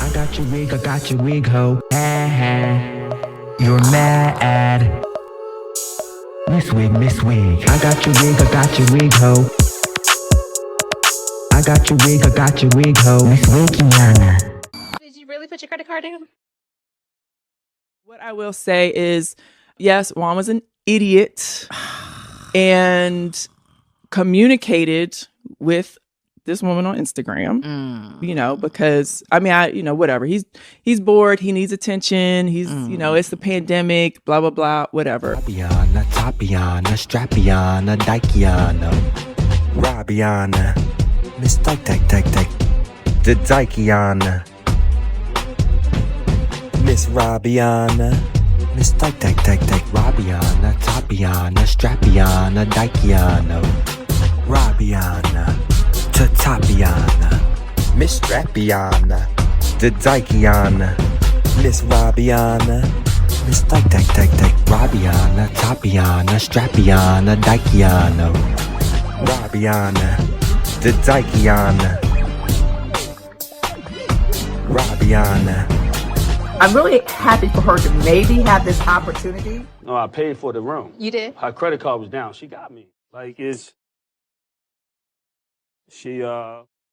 I got your wig, ho. Ha ha. You're mad. Miss Wig. I got your wig, ho. I got your wig, ho. Miss Wiggy. Did you really put your credit card in? What I will say is, yes, Juan was an idiot and communicated with this woman on Instagram, because whatever. He's bored. He needs attention. It's the pandemic, blah, blah, blah, whatever. Tapiana, Strapiana, Daikiana, Rabiana, Miss Dyke, the Daikiana, Miss Rabiana, Miss Dyke, Rabiana, Tapiana, Strapiana, Daikiana, Rabiana, Tapiana, Miss Strapiana, the Daikiana, Miss Rabiana, Miss Dyke, Rabiana, Tapiana, Strapiana, Daikiana, Rabiana, the Daikiana, Rabiana. I'm really happy for her to maybe have this opportunity. No, I paid for the room. You did? Her credit card was down. She got me.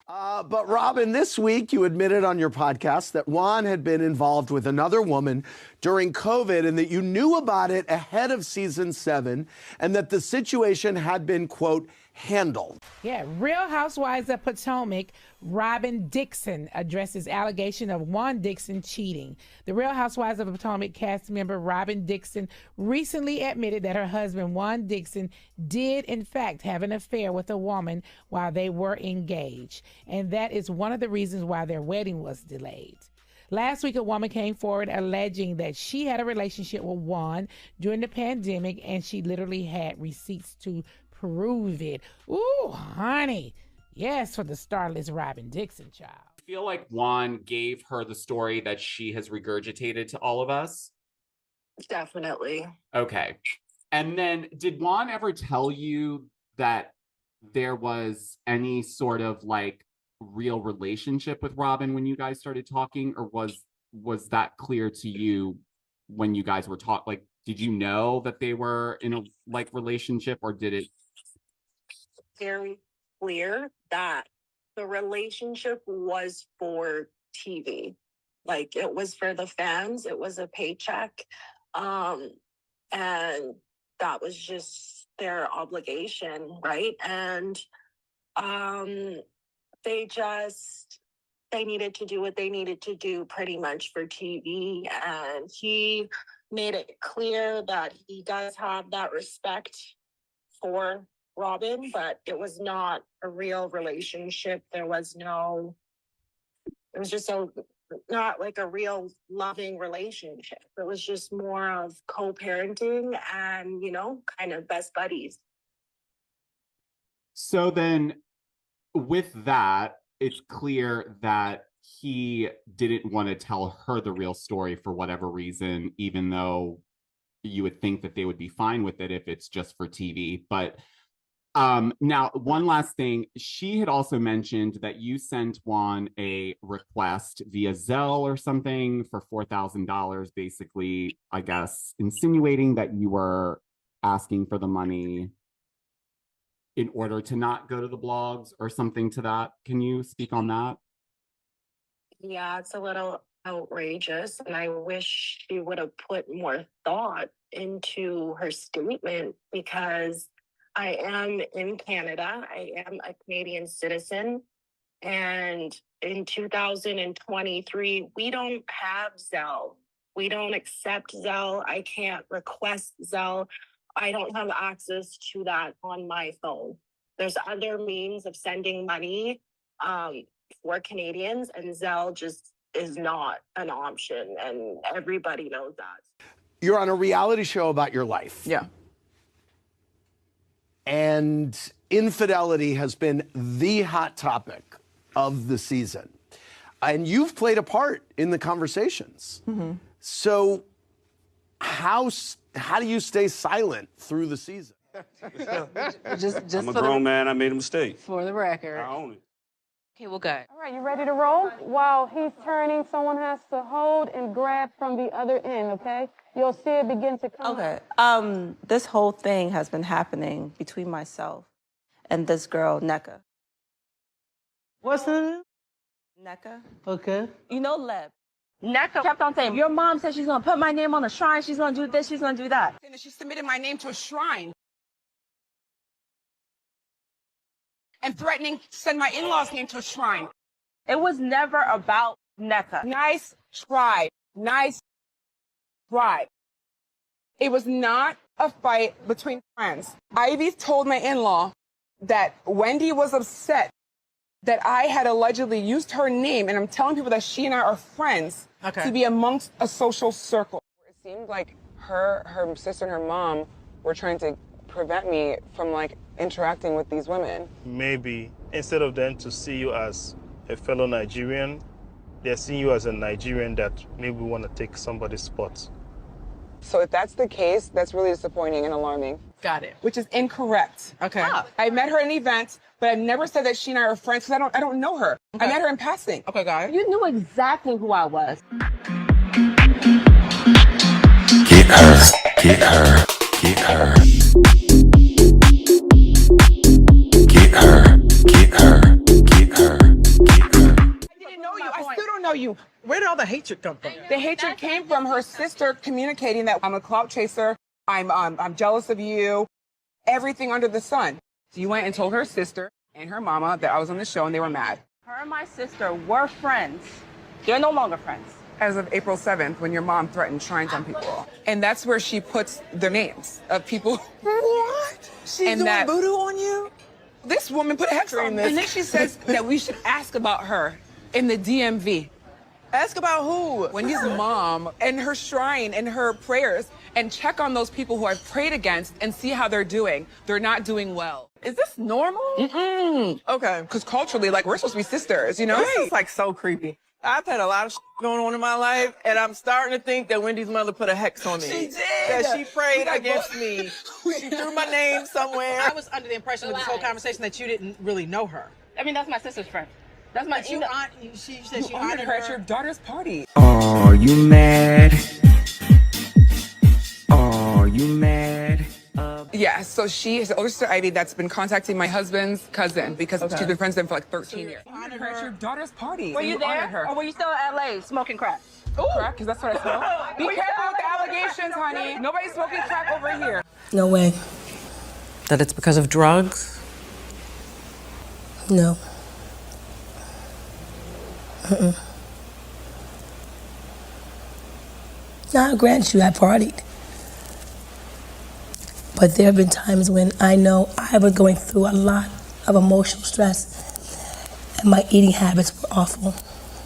But Robin, this week you admitted on your podcast that Juan had been involved with another woman during COVID and that you knew about it ahead of season 7 and that the situation had been, quote, handled. Yeah, Real Housewives of Potomac, Robin Dixon addresses allegation of Juan Dixon cheating. The Real Housewives of Potomac cast member Robin Dixon recently admitted that her husband Juan Dixon did in fact have an affair with a woman while they were engaged. And that is one of the reasons why their wedding was delayed. Last week, a woman came forward alleging that she had a relationship with Juan during the pandemic and she literally had receipts to prove it. Ooh, honey. Yes, for the starless Robin Dixon child. I feel like Juan gave her the story that she has regurgitated to all of us. Definitely. Okay. And then did Juan ever tell you that there was any sort of real relationship with Robin when you guys started talking, or was that clear to you when you guys were talking? Did you know that they were in a relationship, or did it? Very clear that the relationship was for TV. It was for the fans. It was a paycheck. And that was just their obligation, right? And they needed to do what they needed to do pretty much for TV. And he made it clear that he does have that respect for Robin, but it was not a real relationship. It was just not a real loving relationship. It was just more of co-parenting and, kind of best buddies. So then with that, it's clear that he didn't want to tell her the real story for whatever reason, even though you would think that they would be fine with it if it's just for TV. But now, one last thing. She had also mentioned that you sent Juan a request via Zelle or something for $4,000, basically, I guess, insinuating that you were asking for the money in order to not go to the blogs or something to that. Can you speak on that? Yeah, it's a little outrageous, and I wish she would have put more thought into her statement, because I am in Canada. I am a Canadian citizen. And in 2023, we don't have Zelle. We don't accept Zelle. I can't request Zelle. I don't have access to that on my phone. There's other means of sending money for Canadians, and Zelle just is not an option. And everybody knows that. You're on a reality show about your life. Yeah. And infidelity has been the hot topic of the season. And you've played a part in the conversations. Mm-hmm. So how do you stay silent through the season? just I'm a grown man. I made a mistake. For the record. I own it. Okay, well, good. All right, you ready to roll? While he's turning, someone has to hold and grab from the other end, okay? You'll see it begin to come. Okay. This whole thing has been happening between myself and this girl, Neka. What's her name? Neka? Okay. You know Leb. Neka kept on saying, your mom said she's going to put my name on the shrine. She's going to do this. She's going to do that. And she submitted my name to a shrine. And threatening to send my in-laws' name to a shrine. It was never about Neka. Nice try. Nice try. It was not a fight between friends. Ivy told my in-law that Wendy was upset that I had allegedly used her name, and I'm telling people that she and I are friends to be amongst a social circle. It seemed like her sister and her mom were trying to prevent me from interacting with these women. Maybe instead of them to see you as a fellow Nigerian, they're seeing you as a Nigerian that maybe want to take somebody's spot. So if that's the case, that's really disappointing and alarming. Got it. Which is incorrect. Okay. I met her at an event, but I've never said that she and I are friends because I don't know her. Okay. I met her in passing. Okay, got it. You knew exactly who I was. Get her, get her, get her. Get her, get her, get her, get her. I didn't know you. I still don't know you. Where did all the hatred come from? The hatred came from her sister communicating that I'm a clout chaser. I'm jealous of you. Everything under the sun. So you went and told her sister and her mama that I was on the show and they were mad. Her and my sister were friends. They're no longer friends. As of April 7th, when your mom threatened shrines on people. And that's where she puts the names of people. What? She's doing voodoo on you? This woman put a hex on this. And then she says that we should ask about her in the DMV. Ask about who? Wendy's mom and her shrine and her prayers, and check on those people who I've prayed against and see how they're doing. They're not doing well. Is this normal? Okay. Because culturally, we're supposed to be sisters, you know? This is so creepy. I've had a lot of going on in my life, and I'm starting to think that Wendy's mother put a hex on me. She did. That she prayed against me. She threw my name somewhere. I was under the impression with this whole conversation that you didn't really know her. I mean, that's my sister's friend. That's my aunt. She said You honored her at your daughter's party. Are you mad? Are you mad? Yeah, so she is the older sister Ivy that's been contacting my husband's cousin because she's been friends with him for 13 years. You honored her at your daughter's party. Were you there? Her. Or were you still in LA smoking crack? Crack? Because that's what I smell. Be careful with the allegations, honey. Nobody's smoking crack over here. No way. That it's because of drugs? No. Now, I grant you, I partied. But there have been times when I know I was going through a lot of emotional stress and my eating habits were awful.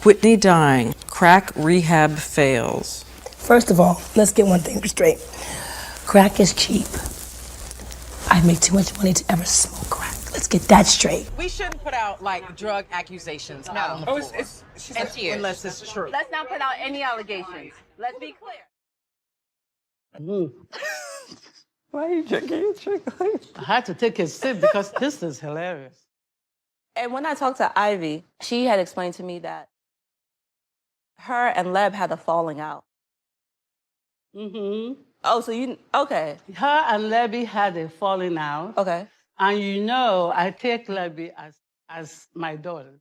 Whitney dying. Crack rehab fails. First of all, let's get one thing straight. Crack is cheap. I make too much money to ever smoke crack. Let's get that straight. We shouldn't put out drug accusations. No. Unless it's true. Let's not put out any allegations. Let's be clear. Why are you drinking your drink? I had to take a sip because this is hilarious. And when I talked to Ivy, she had explained to me that her and Leb had a falling out. Oh, so okay. Her and Lebby had a falling out. Okay. And I take Lebby as my daughter.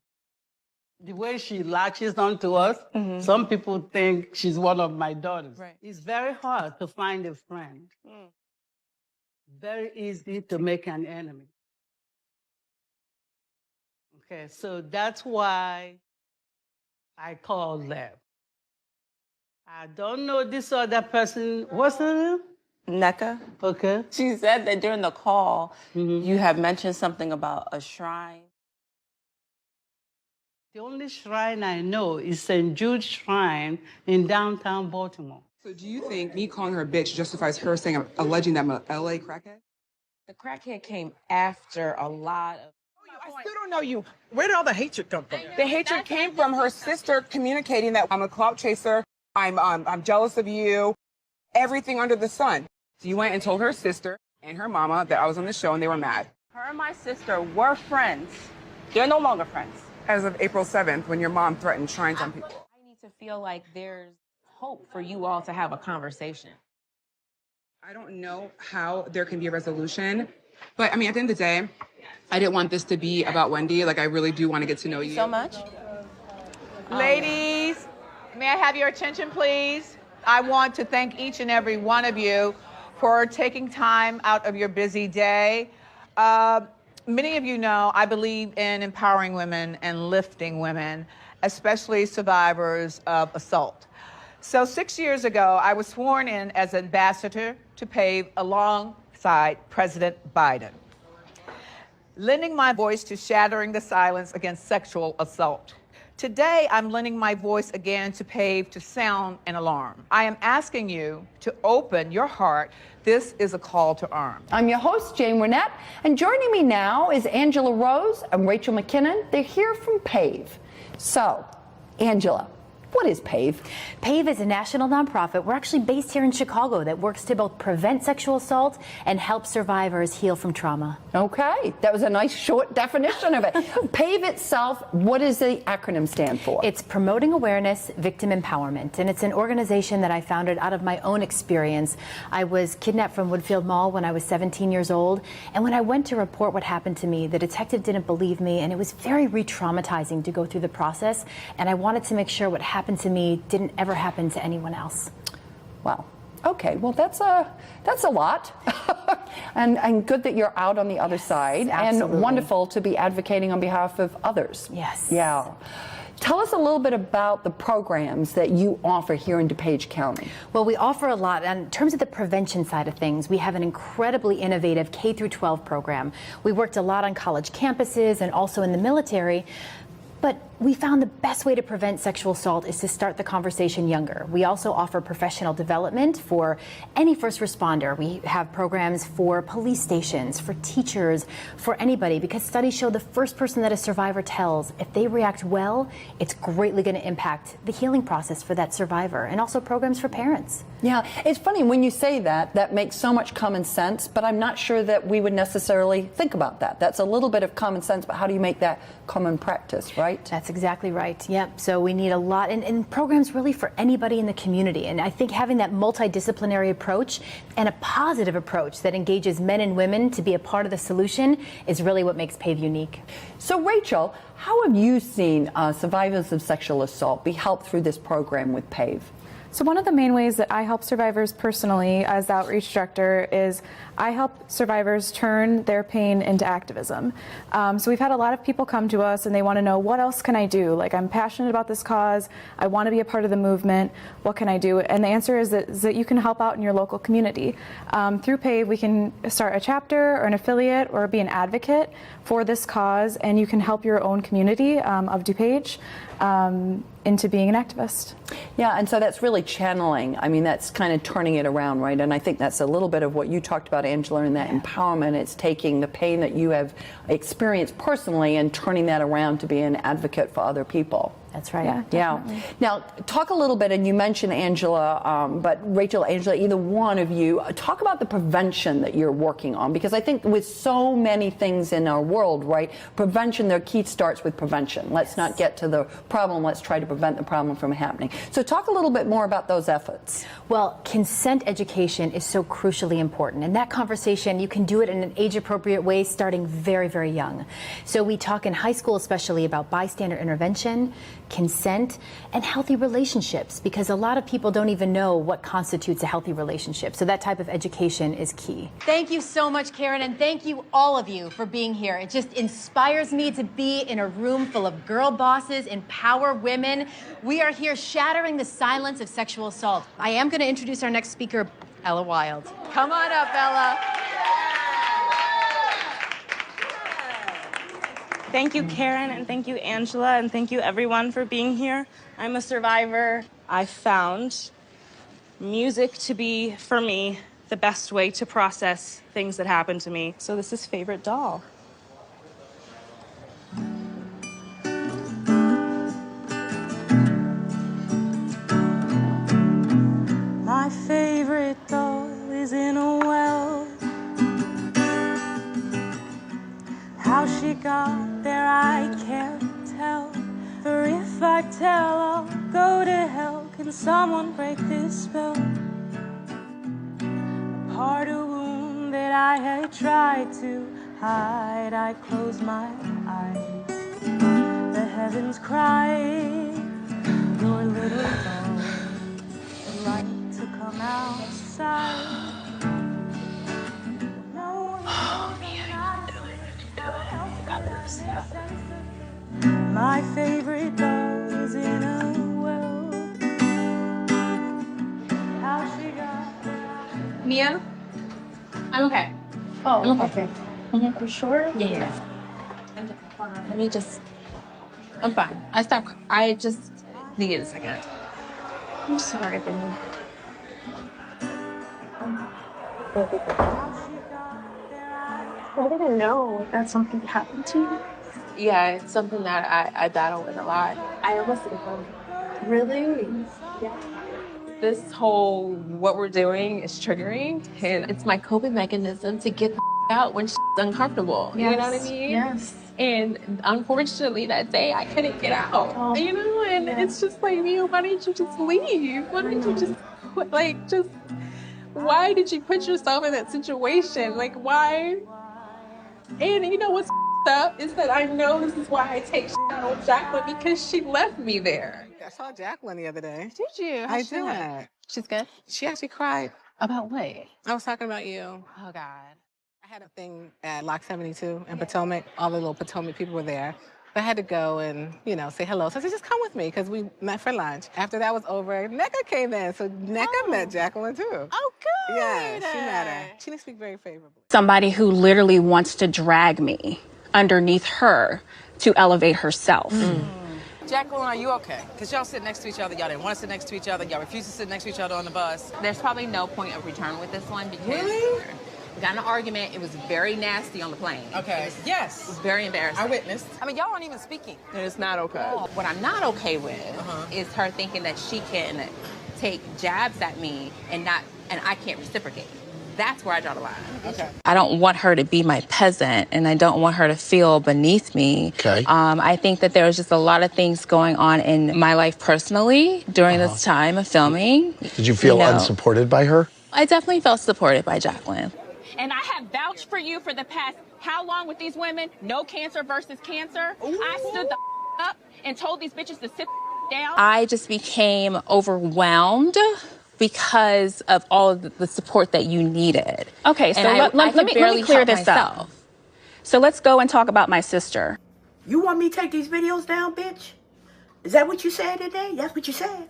The way she latches onto us, some people think she's one of my daughters. Right. It's very hard to find a friend. Very easy to make an enemy. Okay, so that's why I called Leb. I don't know this other person. What's her name? Neka. Okay. She said that during the call, you had mentioned something about a shrine. The only shrine I know is St. Jude's Shrine in downtown Baltimore. So do you think me calling her a bitch justifies her alleging that I'm an LA crackhead? The crackhead came after a lot of... I still don't know you. Where did all the hatred come from? The hatred came from her sister communicating that I'm a clout chaser. I'm jealous of you. Everything under the sun. So you went and told her sister and her mama that I was on the show and they were mad. Her and my sister were friends. They're no longer friends. as of April 7th when your mom threatened shrines on people. I need to feel like there's hope for you all to have a conversation. I don't know how there can be a resolution, but I mean, at the end of the day, I didn't want this to be about Wendy. Like, I really do want to get to know you. So much. Ladies, may I have your attention, please? I want to thank each and every one of you for taking time out of your busy day. Many of you know I believe in empowering women and lifting women, especially survivors of assault. So 6 years ago, I was sworn in as ambassador to PAVE alongside President Biden, lending my voice to shattering the silence against sexual assault. Today, I'm lending my voice again to PAVE to sound an alarm. I am asking you to open your heart. This is a call to arms. I'm your host, Jane Winnett, and joining me now is Angela Rose and Rachel McKinnon. They're here from PAVE. So, Angela, what is PAVE? PAVE is a national nonprofit. We're actually based here in Chicago that works to both prevent sexual assault and help survivors heal from trauma. Okay, that was a nice short definition of it. PAVE itself, what does the acronym stand for? It's Promoting Awareness, Victim Empowerment, and it's an organization that I founded out of my own experience. I was kidnapped from Woodfield Mall when I was 17 years old, and when I went to report what happened to me, the detective didn't believe me, and it was very re-traumatizing to go through the process, and I wanted to make sure what happened to me didn't ever happen to anyone else. Wow. Okay, well that's a lot, and good that you're out on the other side, absolutely. And wonderful to be advocating on behalf of others. Yes. Yeah. Tell us a little bit about the programs that you offer here in DuPage County. Well, we offer a lot. And in terms of the prevention side of things, we have an incredibly innovative K through 12 program. We worked a lot on college campuses and also in the military. But we found the best way to prevent sexual assault is to start the conversation younger. We also offer professional development for any first responder. We have programs for police stations, for teachers, for anybody, because studies show the first person that a survivor tells, if they react well, it's greatly going to impact the healing process for that survivor, and also programs for parents. Yeah, it's funny when you say that, that makes so much common sense, but I'm not sure that we would necessarily think about that. That's a little bit of common sense, but how do you make that common practice, right? That's exactly right. Yep. So we need a lot, and programs really for anybody in the community. And I think having that multidisciplinary approach and a positive approach that engages men and women to be a part of the solution is really what makes PAVE unique. So Rachel, how have you seen survivors of sexual assault be helped through this program with PAVE? So one of the main ways that I help survivors personally as the outreach director is I help survivors turn their pain into activism. So we've had a lot of people come to us and they want to know, what else can I do? Like, I'm passionate about this cause. I want to be a part of the movement. What can I do? And the answer is that you can help out in your local community. Through PAVE, we can start a chapter or an affiliate or be an advocate for this cause, and you can help your own community of DuPage into being an activist. Yeah, and so that's really channeling. I mean, that's kind of turning it around, right? And I think that's a little bit of what you talked about, Angela, in that empowerment. It's taking the pain that you have experienced personally and turning that around to be an advocate for other people. That's right. Yeah. Now, talk a little bit, and you mentioned Angela, but Rachel, Angela, either one of you, talk about the prevention that you're working on, because I think with so many things in our world, right, prevention, the key starts with prevention. Let's not get to the problem, let's try to prevent the problem from happening. So talk a little bit more about those efforts. Well, consent education is so crucially important, and that conversation, you can do it in an age-appropriate way starting very, very young. So we talk in high school especially about bystander intervention, consent, and healthy relationships, because a lot of people don't even know what constitutes a healthy relationship. So that type of education is key. Thank you so much, Karen, and thank you all of you for being here. It just inspires me to be in a room full of girl bosses, empower women. We are here shattering the silence of sexual assault. I am going to introduce our next speaker, Ella Wild. Come on up, Ella. Thank you, Karen, and thank you, Angela, and thank you, everyone, for being here. I'm a survivor. I found music to be, for me, the best way to process things that happened to me. So this is Favorite Doll. My favorite doll is in a well. How she got there, I can't tell. I'll go to hell. Can someone break this spell? A part of wound that I had tried to hide. I close my eyes. The heavens crying. Your little dog would like to come outside. My favorite dog is in a well. How she got Mia? I'm okay. Oh, I'm okay. You sure? Yeah. Let me just. I'm fine. I just needed a second. I'm sorry, baby. I didn't know that something happened to you. Yeah, it's something that I battle with a lot. I almost didn't know. Really? Yeah. This whole what we're doing is triggering, and it's my coping mechanism to get the out when shit's uncomfortable. Yes. You know what I mean? Yes. And unfortunately, that day I couldn't get out. Oh. You know, and it's just like, Mia, why didn't you just leave? Why didn't you just quit? Why did you put yourself in that situation? Like, why? And you know what's up is that I know this is why I take shit out on Jacqueline, because she left me there. I saw Jacqueline the other day. Did you? I did. She's good? She actually cried. About what? I was talking about you. Oh, God. I had a thing at Lock 72 in Potomac. All the little Potomac people were there. I had to go and, say hello. So I said, just come with me, because we met for lunch. After that was over, NECA came in. So NECA met Jacqueline, too. Oh, good. Yeah, she met her. She didn't speak very favorably. Somebody who literally wants to drag me underneath her to elevate herself. Jacqueline, are you okay? Because y'all sit next to each other. Y'all didn't want to sit next to each other. Y'all refused to sit next to each other on the bus. There's probably no point of return with this one because Really? we got in an argument. It was very nasty on the plane. Okay. It was very embarrassing. I witnessed. I mean, y'all aren't even speaking. And it's not okay. What I'm not okay with is her thinking that she can take jabs at me and I can't reciprocate. That's where I draw the line. Okay. I don't want her to be my peasant, and I don't want her to feel beneath me. Okay. I think that there was just a lot of things going on in my life personally during this time of filming. Did you feel unsupported by her? I definitely felt supported by Jacqueline. And I have vouched for you for the past how long with these women? No cancer versus cancer. Ooh. I stood the up and told these bitches to sit down. I just became overwhelmed because of all of the support that you needed. Okay, so And let me clear this myself. up. So let's go and talk about my sister. You want me to take these videos down, bitch? Is that what you said today? That's what you said?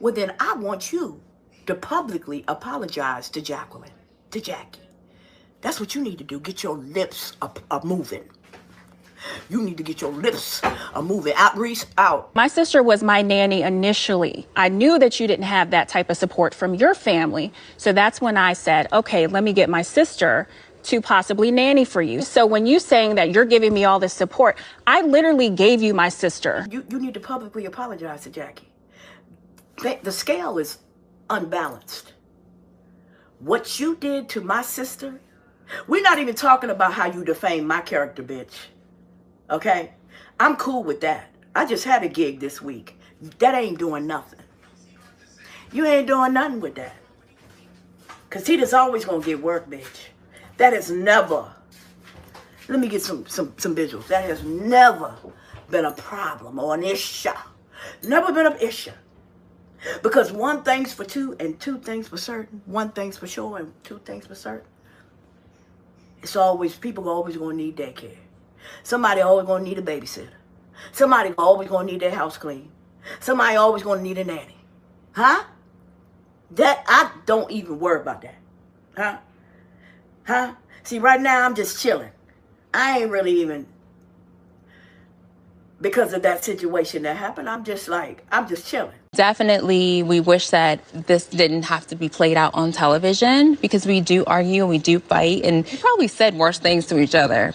Well, then I want you to publicly apologize to Jacqueline, to Jackie. That's what you need to do. Get your lips a moving. You need to get your lips a moving. Out, Reese, out. My sister was my nanny initially. I knew that you didn't have that type of support from your family. So that's when I said, okay, let me get my sister to possibly nanny for you. So when you saying that you're giving me all this support, I literally gave you my sister. You need to publicly apologize to Jackie. The scale is unbalanced. What you did to my sister, we're not even talking about how you defamed my character, bitch. Okay? I'm cool with that. I just had a gig this week. That ain't doing nothing. You ain't doing nothing with that. Because Tita's always going to get work, bitch. That has never, let me get some visuals. That has never been a problem or an issue. Never been an issue. Because one thing's for two and two things for certain. One thing's for sure and two things for certain. It's always, people are always going to need daycare. Somebody always going to need a babysitter. Somebody always going to need their house clean. Somebody always going to need a nanny. Huh? That, I don't even worry about that. Huh? Huh? See, right now I'm just chilling. I ain't really even, because of that situation that happened, I'm just chilling. Definitely, we wish that this didn't have to be played out on television because we do argue and we do fight and we probably said worse things to each other.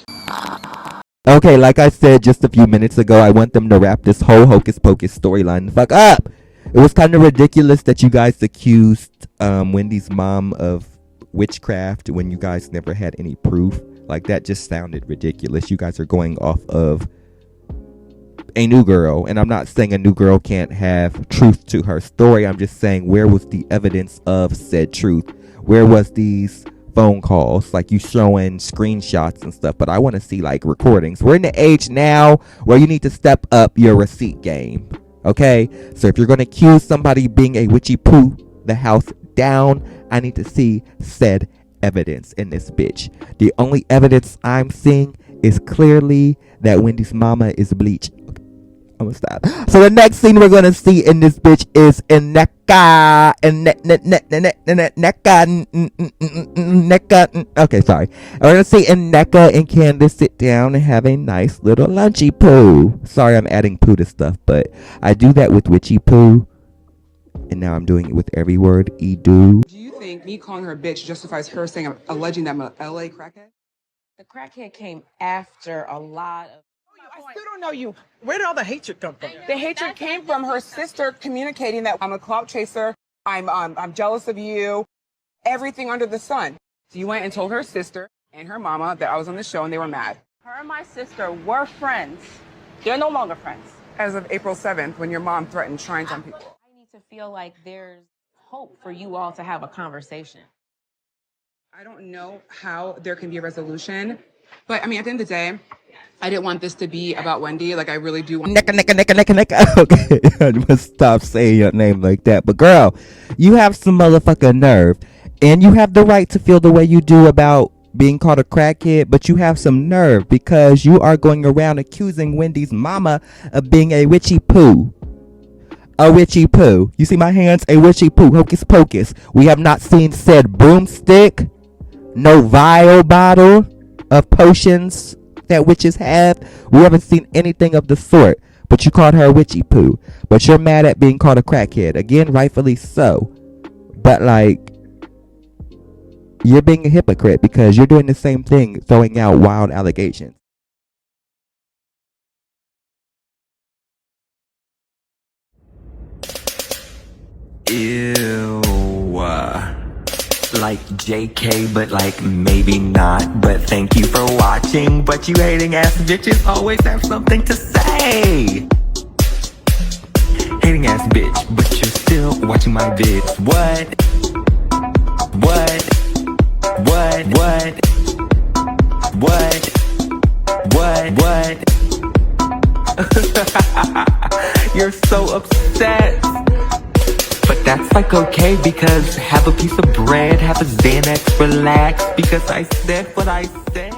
Okay, like I said just a few minutes ago, I want them to wrap this whole hocus pocus storyline the fuck up. It was kind of ridiculous that you guys accused Wendy's mom of witchcraft when you guys never had any proof. Like, that just sounded ridiculous. You guys are going off of a new girl, and I'm not saying a new girl can't have truth to her story. I'm just saying, where was the evidence of said truth? Where was these phone calls? Like, you showing screenshots and stuff, but I want to see like recordings. We're in the age now where you need to step up your receipt game. Okay, so if you're going to accuse somebody being a witchy poo the house down, I need to see said evidence in this bitch. The only evidence I'm seeing is clearly that Wendy's mama is bleach. I'm gonna stop. So the next scene we're gonna see in this bitch is Neka. Okay, sorry. We're gonna see Neka and Candace sit down and have a nice little lunchy poo. Sorry, I'm adding poo to stuff, but I do that with witchy poo, and now I'm doing it with every word do. Do you think me calling her a bitch justifies her saying, alleging that I'm an LA crackhead? The crackhead came after a lot of. I still don't know you. Where did all the hatred come from? The hatred came from her sister communicating that I'm a clout chaser. I'm jealous of you. Everything under the sun. So you went and told her sister and her mama that I was on the show, and they were mad. Her and my sister were friends. They're no longer friends. As of April 7th, when your mom threatened shrines on people. I need to feel like there's hope for you all to have a conversation. I don't know how there can be a resolution, but I mean, at the end of the day, I didn't want this to be about Wendy. Like, I really do want. Neka. Okay, I must stop saying your name like that. But girl, you have some motherfucking nerve, and you have the right to feel the way you do about being called a crackhead, but you have some nerve because you are going around accusing Wendy's mama of being a witchy poo. A witchy poo. You see my hands? A witchy poo. Hocus pocus. We have not seen said broomstick, no vial bottle of potions that witches have. We haven't seen anything of the sort, but you called her a witchy poo. But you're mad at being called a crackhead. Again, rightfully so. But like, you're being a hypocrite because you're doing the same thing, throwing out wild allegations. Ew. Like JK, but like maybe not. But thank you for watching. But you hating ass bitches always have something to say. Hating ass bitch, but you're still watching my vids. What? You're so upset. But that's like okay, because have a piece of bread, have a Xanax, relax, because I said what I said.